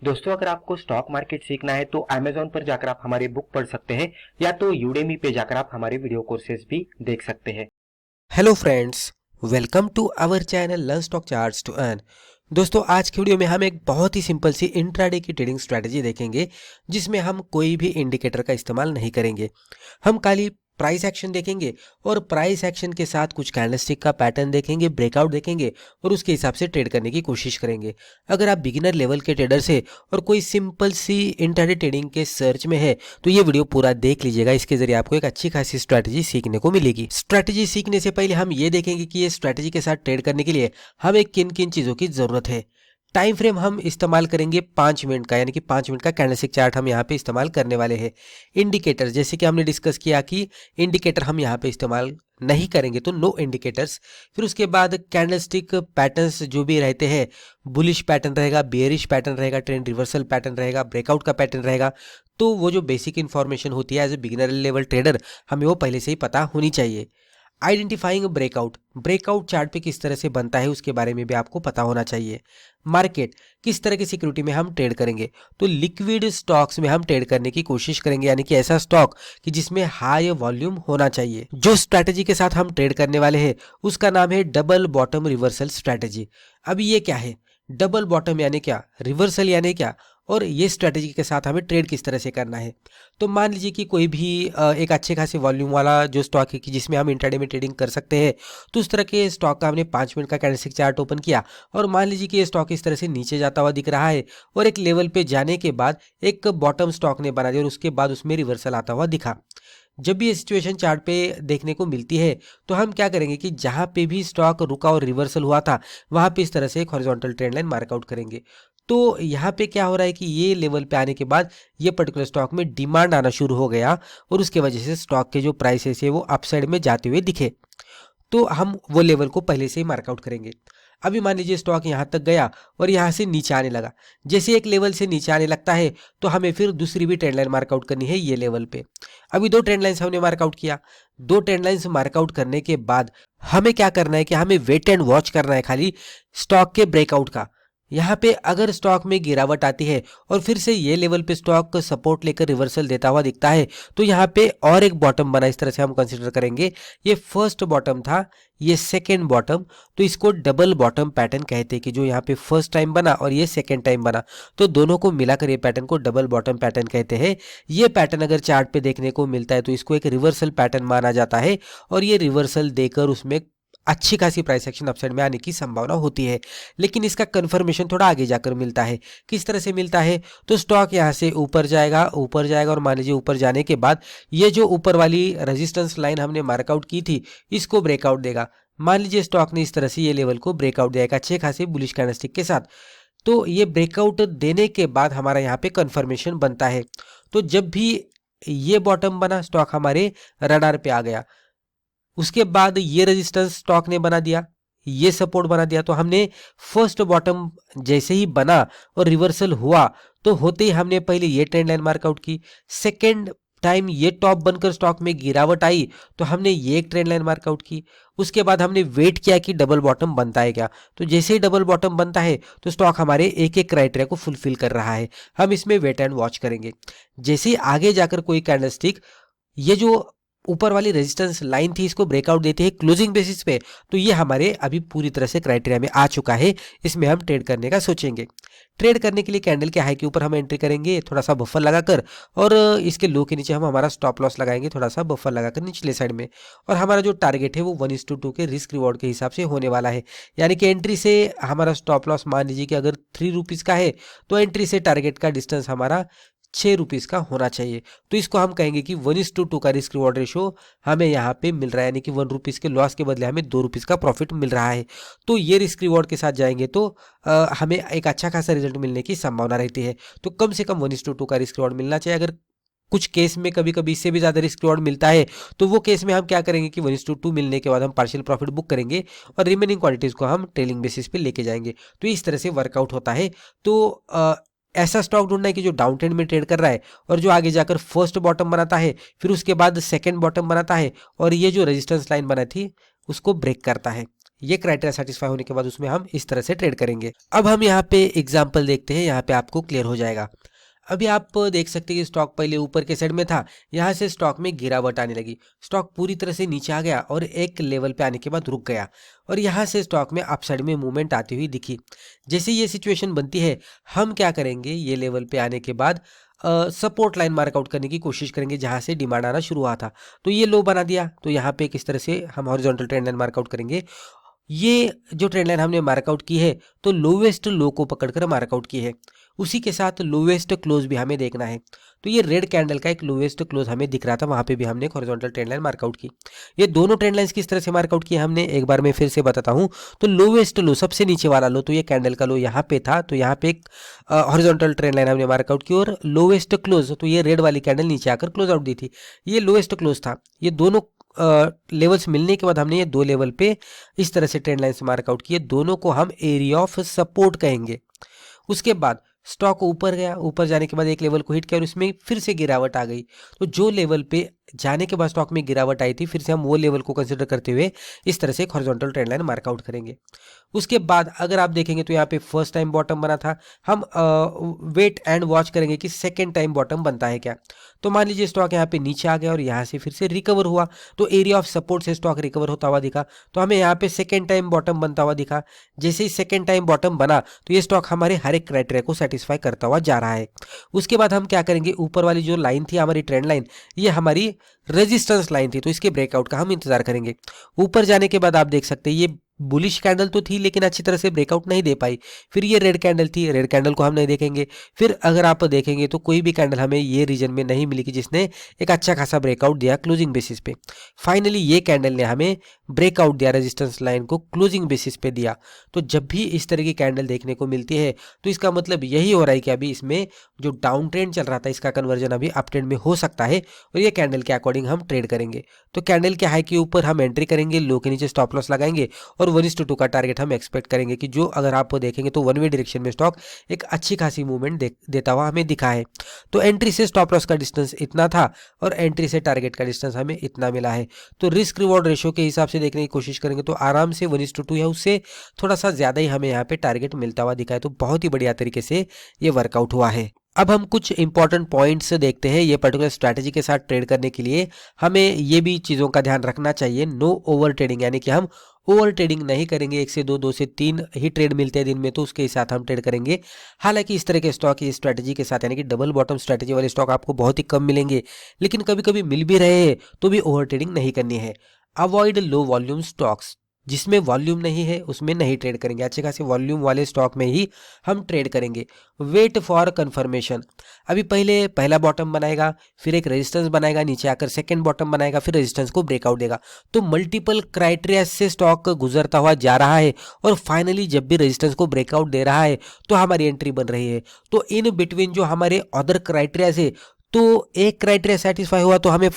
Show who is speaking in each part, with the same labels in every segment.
Speaker 1: दोस्तों, अगर आपको स्टॉक मार्केट सीखना है तो Amazon पर जाकर आप हमारे बुक पढ़ सकते हैं या तो Udemy पे जाकर आप हमारे वीडियो कोर्सेज भी देख सकते हैं।
Speaker 2: Hello friends, welcome to our channel learn stock charts to earn. दोस्तों, आज की वीडियो में हम एक बहुत ही सिंपल सी इंट्राडे की ट्रेडिंग स्ट्रेटजी देखेंगे जिसमें हम कोई भी इंडिकेटर का इस्तेमाल नहीं करेंगे। हम खाली प्राइस एक्शन देखेंगे और प्राइस एक्शन के साथ कुछ कैंडलस्टिक का पैटर्न देखेंगे, ब्रेकआउट देखेंगे और उसके हिसाब से ट्रेड करने की कोशिश करेंगे। अगर आप बिगिनर लेवल के ट्रेडर से और कोई सिंपल सी इंट्राडे ट्रेडिंग के सर्च में है तो ये वीडियो पूरा देख लीजिएगा। इसके जरिए आपको एक अच्छी खासी स्ट्रैटेजी सीखने को मिलेगी। स्ट्रैटेजी सीखने से पहले हम ये देखेंगे कि ये स्ट्रैटेजी के साथ ट्रेड करने के लिए हमें किन किन चीज़ों की ज़रूरत है। टाइम फ्रेम हम इस्तेमाल करेंगे 5 मिनट का, यानी कि 5 मिनट का कैंडलस्टिक चार्ट हम यहाँ पे इस्तेमाल करने वाले हैं। इंडिकेटर, जैसे कि हमने डिस्कस किया कि इंडिकेटर हम यहाँ पे इस्तेमाल नहीं करेंगे, तो नो इंडिकेटर्स। फिर उसके बाद कैंडलस्टिक पैटर्न्स जो भी रहते हैं, बुलिश पैटर्न रहेगा, बेयरिश पैटर्न रहेगा, ट्रेंड रिवर्सल पैटर्न रहेगा, ब्रेकआउट का पैटर्न रहेगा। तो वो जो बेसिक इन्फॉर्मेशन होती है as a beginner level trader, हमें वो पहले से ही पता होनी चाहिए। आइडेंटिफाइंग ब्रेकआउट, ब्रेकआउट चार्ट पे किस तरह से बनता है उसके बारे में भी आपको पता होना चाहिए। मार्केट, किस तरह की सिक्योरिटी में हम ट्रेड करेंगे, तो लिक्विड स्टॉक्स में हम ट्रेड करने की कोशिश करेंगे, यानी कि ऐसा स्टॉक कि जिसमें हाई वॉल्यूम होना चाहिए। जो स्ट्रैटेजी के साथ हम ट्रेड करने वाले हैं उसका नाम है डबल बॉटम रिवर्सल स्ट्रैटेजी। अभी ये क्या है, डबल बॉटम यानी क्या, रिवर्सल यानी क्या, और ये स्ट्रैटेजी के साथ हमें ट्रेड किस तरह से करना है। तो मान लीजिए कि कोई भी एक अच्छे खासे वॉल्यूम वाला जो स्टॉक है कि जिसमें हम इंट्राडे में ट्रेडिंग कर सकते हैं, तो उस तरह के स्टॉक का हमने 5 मिनट का कैंडलस्टिक चार्ट ओपन किया और मान लीजिए कि ये स्टॉक इस तरह से नीचे जाता हुआ दिख रहा है और एक लेवल पे जाने के बाद एक बॉटम स्टॉक ने बना दिया और उसके बाद उसमें रिवर्सल आता हुआ दिखा। जब भी ये सिचुएशन चार्ट पे देखने को मिलती है तो हम क्या करेंगे कि जहां पे भी स्टॉक रुका और रिवर्सल हुआ था वहां पे इस तरह से एक हॉरिजॉन्टल ट्रेंड लाइन मार्कआउट करेंगे। तो यहाँ पे क्या हो रहा है कि ये लेवल पे आने के बाद ये पर्टिकुलर स्टॉक में डिमांड आना शुरू हो गया और उसके वजह से स्टॉक के जो प्राइसेस है वो अपसाइड में जाते हुए दिखे। तो हम वो लेवल को पहले से ही मार्कआउट करेंगे। अभी मान लीजिए स्टॉक यहाँ तक गया और यहाँ से नीचे आने लगा। जैसे एक लेवल से नीचे आने लगता है तो हमें फिर दूसरी भी ट्रेंड लाइन मार्कआउट करनी है ये लेवल पे। अभी 2 ट्रेंड लाइन्स हमने मार्कआउट किया। 2 ट्रेंड लाइन्स मार्कआउट करने के बाद हमें क्या करना है कि हमें वेट एंड वॉच करना है खाली स्टॉक के ब्रेकआउट का। यहाँ पे अगर स्टॉक में गिरावट आती है और फिर से ये लेवल पे स्टॉक सपोर्ट लेकर रिवर्सल देता हुआ दिखता है तो यहाँ पे और एक बॉटम बना, इस तरह से हम कंसीडर करेंगे। ये फर्स्ट बॉटम था, ये सेकेंड बॉटम, तो इसको डबल बॉटम पैटर्न कहते हैं कि जो यहाँ पे फर्स्ट टाइम बना और ये सेकेंड टाइम बना, तो दोनों को मिलाकर ये पैटर्न को डबल बॉटम पैटर्न कहते हैं। ये पैटर्न अगर चार्ट पे देखने को मिलता है तो इसको एक रिवर्सल पैटर्न माना जाता है और ये रिवर्सल देकर उसमें अच्छी खासी प्राइस एक्शन अपसाइड में आने की संभावना होती है। लेकिन इसका कंफर्मेशन थोड़ा आगे जाकर मिलता है। किस तरह से मिलता है, तो स्टॉक यहाँ से ऊपर जाएगा, ऊपर जाएगा और मान लीजिए ऊपर जाने के बाद ये जो ऊपर वाली रेजिस्टेंस लाइन हमने मार्कआउट की थी इसको ब्रेकआउट देगा। मान लीजिए स्टॉक ने इस तरह से ये लेवल को ब्रेकआउट दिया अच्छे खासे बुलिश कैंडलस्टिक के साथ। तो ये ब्रेकआउट देने के बाद हमारा यहाँ पे कंफर्मेशन बनता है। तो जब भी ये बॉटम बना स्टॉक हमारे रडार पे आ गया, उसके बाद ये रेजिस्टेंस स्टॉक ने बना दिया, ये सपोर्ट बना दिया, तो हमने फर्स्ट बॉटम जैसे ही बना और रिवर्सल हुआ तो होते ही हमने पहले ये ट्रेंड लाइन मार्कआउट की। सेकेंड टाइम ये टॉप बनकर स्टॉक में गिरावट आई तो हमने ये एक ट्रेंड लाइन मार्कआउट की। उसके बाद हमने वेट किया कि डबल बॉटम बनता है क्या, तो जैसे ही डबल बॉटम बनता है तो स्टॉक हमारे एक एक क्राइटेरिया को फुलफिल कर रहा है, हम इसमें वेट एंड वॉच करेंगे। जैसे ही आगे जाकर कोई कैंडलस्टिक ये जो ऊपर वाली रेजिस्टेंस लाइन थी इसको ब्रेकआउट देते हैं क्लोजिंग बेसिस पे, तो ये हमारे अभी पूरी तरह से क्राइटेरिया में आ चुका है, इसमें हम ट्रेड करने का सोचेंगे। ट्रेड करने के लिए कैंडल क्या है कि ऊपर हम एंट्री करेंगे थोड़ा सा बफर लगाकर और इसके लो के नीचे हम हमारा स्टॉप लॉस लगाएंगे थोड़ा सा बफर लगाकर निचले साइड में, और हमारा जो टारगेट है वो 1:2 के रिस्क रिवॉर्ड के हिसाब से होने वाला है। यानी कि एंट्री से हमारा स्टॉप लॉस मान लीजिए कि अगर 3 रुपीज़ का है तो एंट्री से टारगेट का डिस्टेंस हमारा 6 रुपीज़ का होना चाहिए। तो इसको हम कहेंगे कि 1:2 का रिस्क रिवॉर्ड रेशो हमें यहाँ पे मिल रहा है, यानी कि 1 रुपीज़ के लॉस के बदले हमें 2 रुपीज़ का प्रॉफिट मिल रहा है। तो ये रिस्क रिवॉर्ड के साथ जाएंगे तो हमें एक अच्छा खासा रिजल्ट मिलने की संभावना रहती है। तो कम से कम 1:2 का रिस्क रिवॉर्ड मिलना चाहिए। अगर कुछ केस में कभी कभी इससे भी ज़्यादा रिस्क रिवॉर्ड मिलता है तो वो केस में हम क्या करेंगे कि 1:2 मिलने के बाद हम पार्शियल प्रॉफिट बुक करेंगे और रिमेनिंग क्वांटिटीज़ को हम ट्रेलिंग बेसिस पे लेके जाएंगे। तो इस तरह से वर्कआउट होता है। तो ऐसा स्टॉक ढूंढना है कि जो डाउन ट्रेंड में ट्रेड कर रहा है और जो आगे जाकर फर्स्ट बॉटम बनाता है, फिर उसके बाद सेकंड बॉटम बनाता है और ये जो रेजिस्टेंस लाइन बना थी उसको ब्रेक करता है। ये क्राइटेरिया सेटिस्फाई होने के बाद उसमें हम इस तरह से ट्रेड करेंगे। अब हम यहाँ पे एग्जांपल देखते हैं, यहाँ पे आपको क्लियर हो जाएगा। अभी आप देख सकते हैं कि स्टॉक पहले ऊपर के साइड में था, यहाँ से स्टॉक में गिरावट आने लगी, स्टॉक पूरी तरह से नीचे आ गया और एक लेवल पे आने के बाद रुक गया और यहाँ से स्टॉक में अपसाइड में मूवमेंट आती हुई दिखी। जैसे ये सिचुएशन बनती है, हम क्या करेंगे, ये लेवल पे आने के बाद सपोर्ट लाइन मार्कआउट करने की कोशिश करेंगे जहाँ से डिमांड आना शुरू हुआ था। तो ये लो बना दिया, तो यहाँ पे किस तरह से हम हॉरिजॉन्टल ट्रेंड लाइन मार्कआउट करेंगे। ये जो ट्रेंड लाइन हमने मार्कआउट की है तो लोवेस्ट लो को पकड़कर मार्कआउट की है, उसी के साथ लोवेस्ट क्लोज भी हमें देखना है। तो ये रेड कैंडल का एक लोवेस्ट क्लोज हमें दिख रहा था, वहां पे भी हमने हॉरिजॉन्टल ट्रेंड लाइन मार्कआउट की। ये दोनों ट्रेंड लाइंस किस तरह से मार्कआउट किए हमने, एक बार मैं फिर से बताता हूं। तो लोवेस्ट लो, सबसे नीचे वाला लो, तो ये कैंडल का लो यहाँ पे था, तो यहाँ पे एक हॉरिजॉन्टल ट्रेंड लाइन हमने मार्कआउट की। और लोवेस्ट क्लोज, तो ये रेड वाली कैंडल नीचे आकर क्लोज आउट दी थी, ये लोवेस्ट क्लोज था। ये दोनों लेवल्स मिलने के बाद हमने ये दो लेवल पे इस तरह से ट्रेंड लाइन से मार्कआउट किए, दोनों को हम एरिया ऑफ सपोर्ट कहेंगे। उसके बाद स्टॉक ऊपर गया, ऊपर जाने के बाद एक लेवल को हिट किया और इसमें फिर से गिरावट आ गई। तो जो लेवल पे जाने के बाद स्टॉक में गिरावट आई थी, फिर से हम वो लेवल को कंसिडर करते हुए इस तरह से एक हॉरिजॉन्टल ट्रेंड लाइन मार्कआउट करेंगे। उसके बाद अगर आप देखेंगे तो यहाँ पे फर्स्ट टाइम बॉटम बना था, हम वेट एंड वॉच करेंगे कि सेकेंड टाइम बॉटम बनता है क्या। तो मान लीजिए स्टॉक यहाँ पे नीचे आ गया और यहाँ से फिर से रिकवर हुआ, तो एरिया ऑफ सपोर्ट से स्टॉक रिकवर होता हुआ दिखा, तो हमें यहाँ पे सेकेंड टाइम बॉटम बनता हुआ दिखा। जैसे ही सेकेंड टाइम बॉटम बना तो ये स्टॉक हमारे हर एक क्राइटेरिया को सेटिस्फाई करता हुआ जा रहा है। उसके बाद हम क्या करेंगे, ऊपर वाली जो लाइन थी हमारी ट्रेंड लाइन, ये हमारी रेजिस्टेंस लाइन थी, तो इसके ब्रेकआउट का हम इंतजार करेंगे। ऊपर जाने के बाद आप देख सकते हैं ये बुलिश कैंडल तो थी लेकिन अच्छी तरह से ब्रेकआउट नहीं दे पाई। फिर ये रेड कैंडल थी, रेड कैंडल को हम नहीं देखेंगे। फिर अगर आप देखेंगे तो कोई भी कैंडल हमें ये रीजन में नहीं मिली कि जिसने एक अच्छा खासा ब्रेकआउट दिया क्लोजिंग बेसिस पे। फाइनली ये कैंडल ने हमें ब्रेकआउट दिया, रेजिस्टेंस लाइन को क्लोजिंग बेसिस पे दिया। तो जब भी इस तरह की कैंडल देखने को मिलती है तो इसका मतलब यही हो रहा है कि अभी इसमें जो डाउन ट्रेंड चल रहा था इसका कन्वर्जन अभी अप ट्रेंड में हो सकता है और ये कैंडल के अकॉर्डिंग हम ट्रेड करेंगे। तो कैंडल के हाई के ऊपर हम एंट्री करेंगे, लो के नीचे स्टॉप लॉस लगाएंगे और 1:2 का टारगेट हम एक्सपेक्ट करेंगे कि जो अगर आप देखेंगे तो वन वे डायरेक्शन में स्टॉक एक अच्छी खासी मूवमेंट देता हुआ हमें दिखा है। तो एंट्री से स्टॉप लॉस का डिस्टेंस इतना था और एंट्री से टारगेट का डिस्टेंस हमें इतना मिला है। तो रिस्क रिवॉर्ड रेशियो के हिसाब से देखने की कोशिश करेंगे तो आराम से 1:2 या उससे थोड़ा सा ज्यादा ही हमें यहाँ पे टारगेट मिलता हुआ दिखा है। तो बहुत ही बढ़िया तरीके से ये वर्कआउट हुआ है। अब हम कुछ इंपॉर्टेंट पॉइंट्स देखते हैं। ये पर्टिकुलर स्ट्रैटेजी के साथ ट्रेड करने के लिए हमें ये भी चीज़ों का ध्यान रखना चाहिए, नो ओवर ट्रेडिंग, यानी कि हम ओवर ट्रेडिंग नहीं करेंगे। 1 से 2, 2 से 3 ही ट्रेड मिलते हैं दिन में तो उसके साथ हम ट्रेड करेंगे। हालांकि इस तरह के स्टॉक इस स्ट्रैटेजी के साथ यानी कि डबल बॉटम स्ट्रैटेजी वाले स्टॉक आपको बहुत ही कम मिलेंगे, लेकिन कभी कभी मिल भी रहे हैं तो भी ओवर ट्रेडिंग नहीं करनी है। अवॉइड लो वॉल्यूम स्टॉक्स, जिसमें वॉल्यूम नहीं है उसमें नहीं ट्रेड करेंगे, अच्छे खासे वॉल्यूम वाले स्टॉक में ही हम ट्रेड करेंगे। वेट फॉर कंफर्मेशन, अभी पहले पहला बॉटम बनाएगा, फिर एक रेजिस्टेंस बनाएगा, नीचे आकर सेकंड बॉटम बनाएगा, फिर रेजिस्टेंस को ब्रेकआउट देगा। तो मल्टीपल क्राइटेरिया से स्टॉक गुजरता हुआ जा रहा है और फाइनली जब भी रेजिस्टेंस को ब्रेकआउट दे रहा है तो हमारी एंट्री बन रही है। तो इन बिटवीन जो हमारे अदर क्राइटेरिया से, तो एक क्राइटेरिया सेटिस्फाई हुआ तो हमें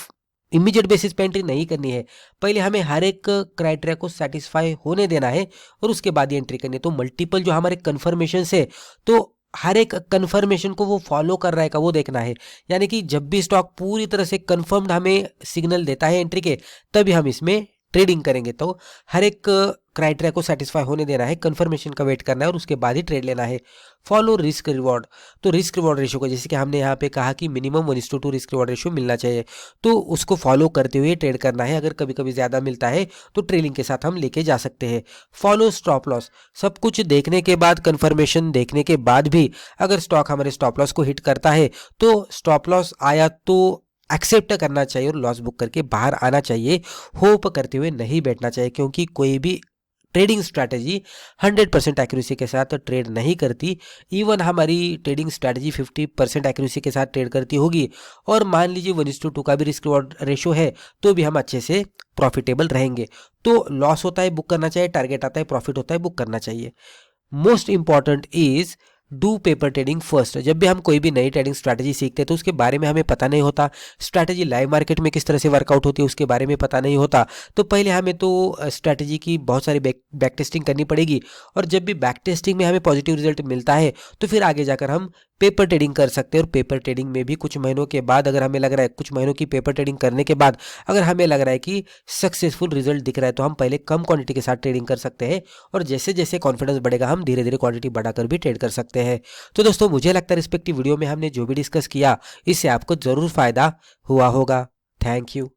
Speaker 2: इमीडिएट बेसिस पे एंट्री नहीं करनी है, पहले हमें हर एक क्राइटेरिया को सेटिस्फाई होने देना है और उसके बाद ही एंट्री करनी है। तो मल्टीपल जो हमारे कन्फर्मेशन है तो हर एक कन्फर्मेशन को वो फॉलो कर रहा है का वो देखना है, यानी कि जब भी स्टॉक पूरी तरह से कन्फर्म्ड हमें सिग्नल देता है एंट्री के तभी हम इसमें ट्रेडिंग करेंगे। तो हर एक क्राइटेरिया को सेटिस्फाई होने देना है, कंफर्मेशन का वेट करना है और उसके बाद ही ट्रेड लेना है। फॉलो रिस्क रिवॉर्ड, तो रिस्क रिवॉर्ड रेशियो को जैसे कि हमने यहाँ पे कहा कि मिनिमम 1:2 रिस्क रिवॉर्ड रेशियो मिलना चाहिए, तो उसको फॉलो करते हुए ट्रेड करना है। अगर कभी कभी ज़्यादा मिलता है तो ट्रेलिंग के साथ हम लेके जा सकते हैं। फॉलो स्टॉप लॉस, सब कुछ देखने के बाद, कंफर्मेशन देखने के बाद भी अगर स्टॉक हमारे स्टॉप लॉस को हिट करता है तो स्टॉप लॉस आया तो एक्सेप्ट करना चाहिए और लॉस बुक करके बाहर आना चाहिए। होप करते हुए नहीं बैठना चाहिए, क्योंकि कोई भी ट्रेडिंग स्ट्रैटेजी 100% एक्यूरेसी के साथ ट्रेड नहीं करती। इवन हमारी ट्रेडिंग स्ट्रैटेजी 50% एक्यूरेसी के साथ ट्रेड करती होगी और मान लीजिए 1:2 का भी रिस्क रिवॉर्ड रेशियो है तो भी हम अच्छे से प्रॉफिटेबल रहेंगे। तो लॉस होता है बुक करना चाहिए, टारगेट आता है प्रॉफिट होता है बुक करना चाहिए। Most important is do paper trading first. जब भी हम कोई भी नई ट्रेडिंग स्ट्रैटेजी सीखते हैं तो उसके बारे में हमें पता नहीं होता, स्ट्रैटेजी लाइव मार्केट में किस तरह से वर्कआउट होती है उसके बारे में पता नहीं होता, तो पहले हमें तो स्ट्रैटेजी की बहुत सारी बैक टेस्टिंग करनी पड़ेगी और जब भी बैक टेस्टिंग में हमें पॉजिटिव रिजल्ट मिलता है तो फिर आगे जाकर हम पेपर ट्रेडिंग कर सकते हैं। और पेपर ट्रेडिंग में भी कुछ महीनों के बाद अगर हमें लग रहा है, कुछ महीनों की पेपर ट्रेडिंग करने के बाद अगर हमें लग रहा है कि सक्सेसफुल रिजल्ट दिख रहा है, तो हम पहले कम क्वांटिटी के साथ ट्रेडिंग कर सकते हैं और जैसे जैसे कॉन्फिडेंस बढ़ेगा हम धीरे धीरे क्वांटिटी बढ़ाकर भी ट्रेड कर सकते हैं। तो दोस्तों मुझे लगता है रिस्पेक्टिव वीडियो में हमने जो भी डिस्कस किया इससे आपको जरूर फायदा हुआ होगा। Thank you.